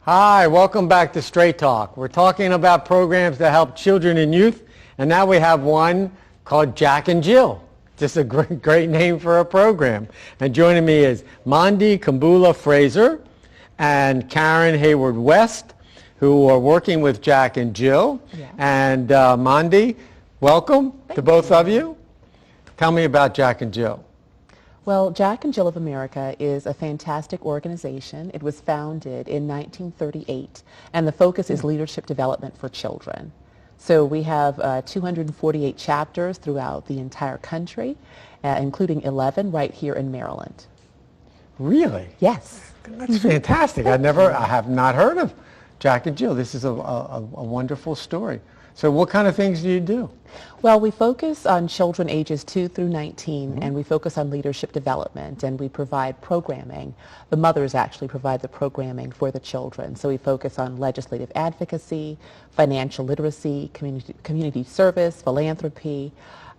Hi, welcome back to Straight Talk. We're talking about programs that help children and youth, and now we have one called Jack and Jill. Just a great name for a program. And joining me is Mondi Kambula Fraser and Karen Hayward West, who are working with Jack and Jill. Yeah. And Mondi, welcome to both of you. Tell me about Jack and Jill. Well, Jack and Jill of America is a fantastic organization. It was founded in 1938, and the focus is leadership development for children. So we have 248 chapters throughout the entire country, including 11 right here in Maryland. Really? Yes. That's fantastic. I have not heard of Jack and Jill. This is a wonderful story. So what kind of things do you do? Well, we focus on children ages 2 through 19, and we focus on leadership development, and we provide programming. The mothers actually provide the programming for the children. So we focus on legislative advocacy, financial literacy, community service, philanthropy,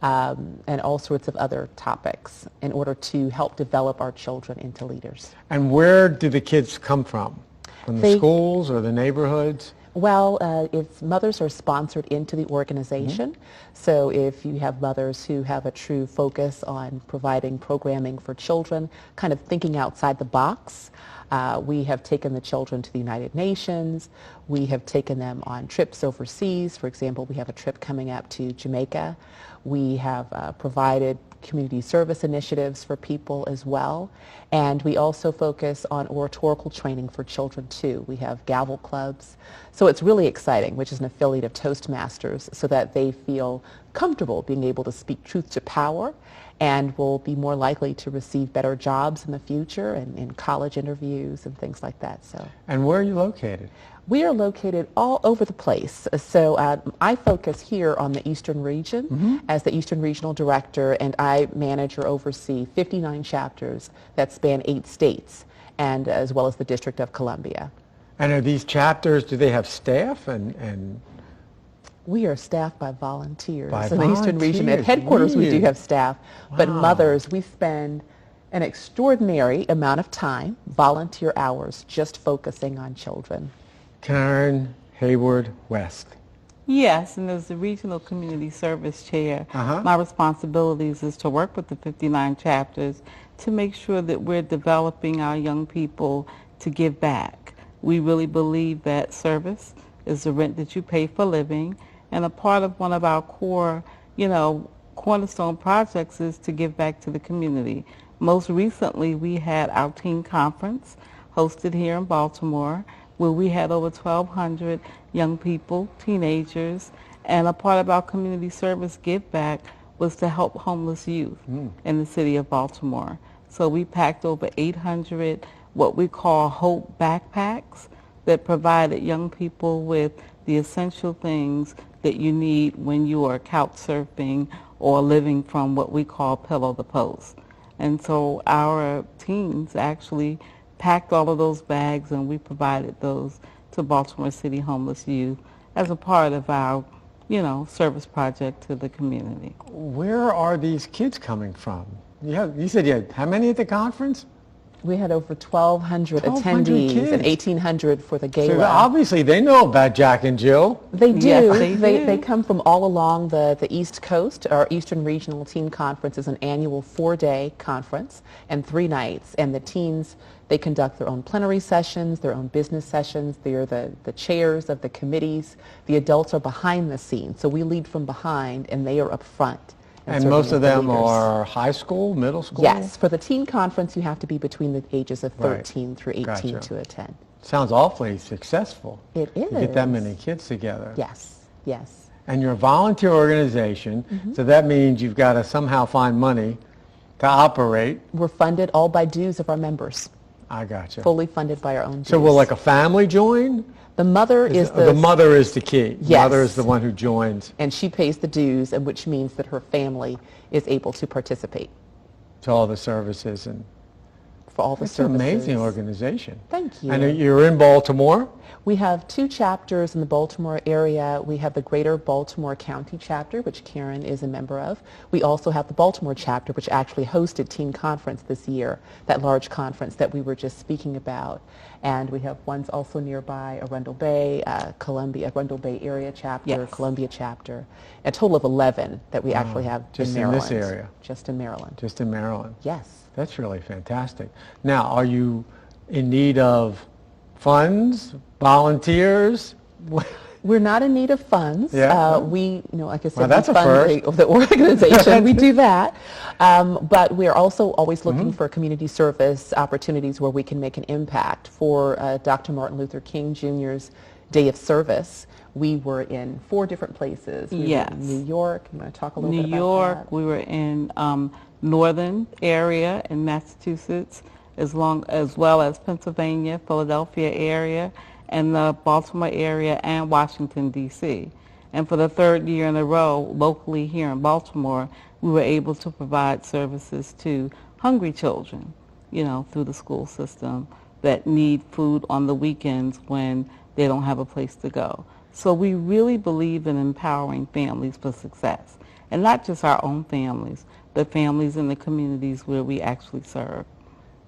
and all sorts of other topics in order to help develop our children into leaders. And where do the kids come from? From the schools or the neighborhoods? Well, if mothers are sponsored into the organization, so if you have mothers who have a true focus on providing programming for children, kind of thinking outside the box, we have taken the children to the United Nations. We have taken them on trips overseas. For example, we have a trip coming up to Jamaica. We have provided community service initiatives for people as well. And we also focus on oratorical training for children too. We have gavel clubs. So it's really exciting, which is an affiliate of Toastmasters, so that they feel comfortable being able to speak truth to power and will be more likely to receive better jobs in the future and in college interviews and things like that. So. And where are you located? We are located all over the place. So I focus here on the Eastern region as the Eastern Regional Director, and I manage or oversee 59 chapters that span 8 states, and as well as the District of Columbia. And are these chapters, do they have staff and We are staffed by volunteers. By in the Eastern region. At volunteers, headquarters we do really? have staff, but Wow. mothers, we spend an extraordinary amount of time, volunteer hours, just focusing on children. Karen Hayward West? Yes, and as the Regional Community Service Chair, Uh-huh. my responsibilities is to work with the 59 chapters to make sure that we're developing our young people to give back. We really believe that service is the rent that you pay for living, and a part of one of our core, cornerstone projects is to give back to the community. Most recently, we had our teen conference hosted here in Baltimore, where we had over 1,200 young people, teenagers, and a part of our community service give back was to help homeless youth in the city of Baltimore. So we packed over 800 what we call Hope backpacks that provided young people with the essential things that you need when you are couch surfing or living from what we call pillow to post. And so our teens actually packed all of those bags, and we provided those to Baltimore City homeless youth as a part of our, service project to the community. Where are these kids coming from? You said you had how many at the conference? We had over 1,200 1,200 attendees kids. and 1,800 for the So gala. obviously they know about Jack and Jill. They do. Yes, they do. They come from all along the East Coast. Our Eastern Regional Teen Conference is an annual 4-day conference and 3 nights. And the teens, they conduct their own plenary sessions, their own business sessions. They're the chairs of the committees. The adults are behind the scenes. So we lead from behind, and they are up front. And most serving of as the them leaders. are high school, middle school? Yes. For the teen conference, you have to be between the ages of Right. 13 through 18 Gotcha. to attend. Sounds awfully successful. It is. To get that many kids together. Yes. Yes. And you're a volunteer organization, so that means you've got to somehow find money to operate. We're funded all by dues of our members, I gotcha. fully funded by our own dues. So will like a family join? The mother is The mother is the key. The Yes. mother is the one who joins and she pays the dues, and which means that her family is able to participate. to all the services. And for all the It's an services. amazing organization. Thank you. And you're in Baltimore? We have 2 chapters in the Baltimore area. We have the Greater Baltimore County chapter, which Karen is a member of. We also have the Baltimore chapter, which actually hosted Teen Conference this year, that large conference that we were just speaking about. And we have ones also nearby, Arundel Bay, Arundel Bay area chapter, Yes. Columbia chapter. A total of 11 that we actually have just in in Maryland. this area? Just in Maryland. Just in Maryland? Yes. That's really fantastic. Now, are you in need of funds, volunteers? We're not in need of funds. Yeah. We, like I said, Well, that's we a fund first. the organization. We do that. But we're also always looking for community service opportunities where we can make an impact. For Dr. Martin Luther King Jr.'s Day of Service, we were in 4 different places. We Yes. were in New York. You want to talk a little New bit about York, that? we were in northern area in Massachusetts, as well as Pennsylvania, Philadelphia area, and the Baltimore area and Washington, D.C. And for the 3rd year in a row, locally here in Baltimore, we were able to provide services to hungry children, through the school system that need food on the weekends when they don't have a place to go. So we really believe in empowering families for success, and not just our own families, but families in the communities where we actually serve.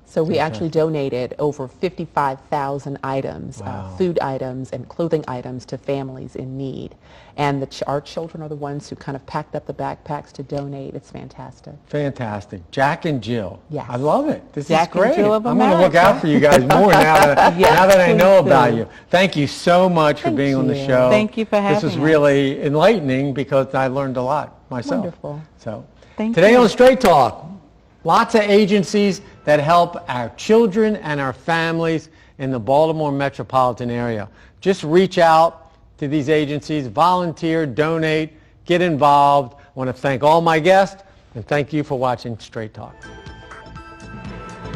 So we actually donated over 55,000 items, Wow. food items and clothing items to families in need. And our children are the ones who kind of packed up the backpacks to donate. It's fantastic. Fantastic. Jack and Jill. Yes. I love it. This Jack is and great. Jill of I'm going to look America. out for you guys more now that, Yes, now that I know please about do. you. Thank you so much for Thank being on the you. show. Thank you for This having is us. really enlightening because I learned a lot myself. Wonderful. So Thank today you. on Straight Talk, lots of agencies that help our children and our families in the Baltimore metropolitan area. Just reach out to these agencies, volunteer, donate, get involved. I want to thank all my guests and thank you for watching Straight Talk.